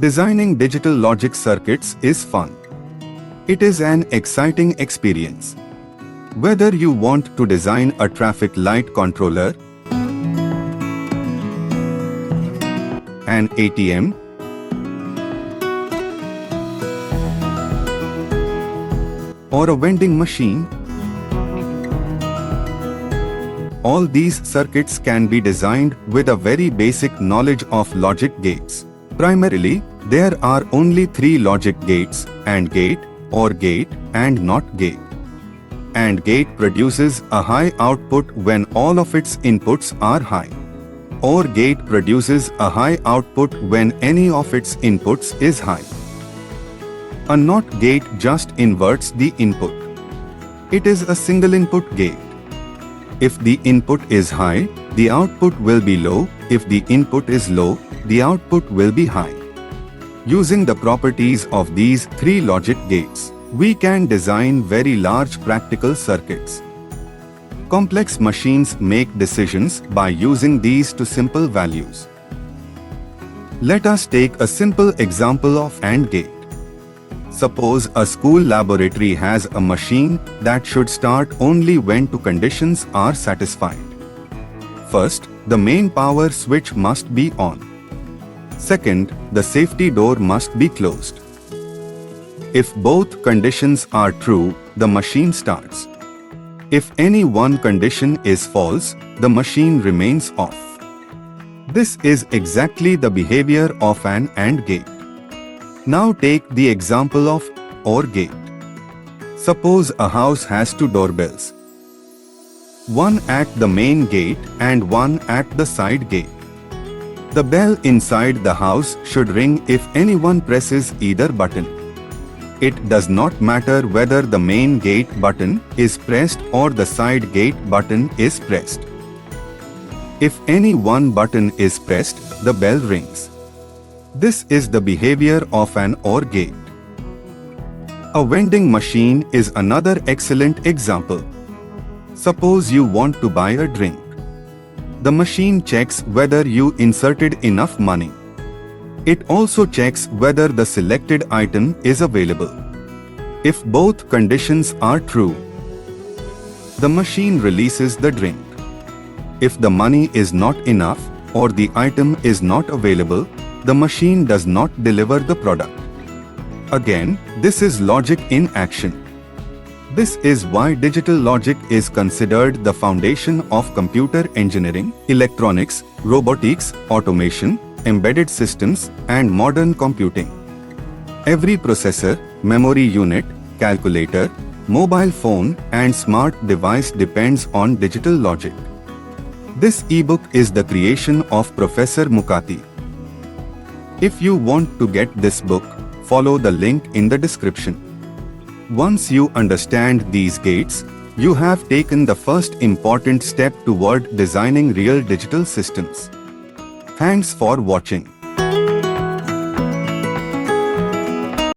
Designing digital logic circuits is fun. It is an exciting experience. Whether you want to design a traffic light controller, an ATM, or a vending machine, all these circuits can be designed with a very basic knowledge of logic gates. Primarily, there are only 3 logic gates: AND gate, OR gate, and NOT gate. AND gate produces a high output when all of its inputs are high. OR gate produces a high output when any of its inputs is high. A NOT gate just inverts the input. It is a single input gate. If the input is high, the output will be low. If the input is low, the output will be high. Using the properties of these 3 logic gates, we can design very large practical circuits. Complex machines make decisions by using these 2 simple values. Let us take a simple example of AND gate. Suppose a school laboratory has a machine that should start only when 2 conditions are satisfied. First, the main power switch must be on. Second, the safety door must be closed. If both conditions are true, the machine starts. If any one condition is false, the machine remains off. This is exactly the behavior of an AND gate. Now take the example of OR gate. Suppose a house has 2 doorbells. One at the main gate and one at the side gate. The bell inside the house should ring if anyone presses either button. It does not matter whether the main gate button is pressed or the side gate button is pressed. If any one button is pressed, the bell rings. This is the behavior of an OR gate. A vending machine is another excellent example. Suppose you want to buy a drink. The machine checks whether you inserted enough money. It also checks whether the selected item is available. If both conditions are true, the machine releases the drink. If the money is not enough or the item is not available, the machine does not deliver the product. Again, this is logic in action. This is why digital logic is considered the foundation of computer engineering, electronics, robotics, automation, embedded systems, and modern computing. Every processor, memory unit, calculator, mobile phone, and smart device depends on digital logic. This ebook is the creation of Professor Mukati. If you want to get this book, follow the link in the description. Once you understand these gates, you have taken the first important step toward designing real digital systems. Thanks for watching.